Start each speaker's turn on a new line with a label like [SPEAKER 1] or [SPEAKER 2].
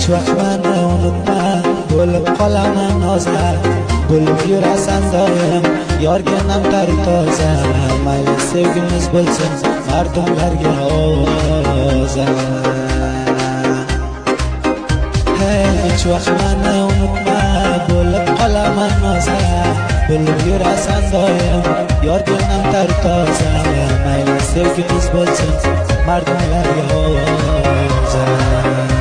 [SPEAKER 1] hech vaqt meni unutma, bo'lib qolaman nozar, bo'lib yurasan doim, yorganam tari toza. Mayli sevgimiz bo'lsin mardonlarga o'za. Hech vaqt meni unutma, bo'lib qolaman nozar, bo'lib yurasan doim, yorganam tari toza. Mayli sevgimiz bo'lsin mardonlarga o'za.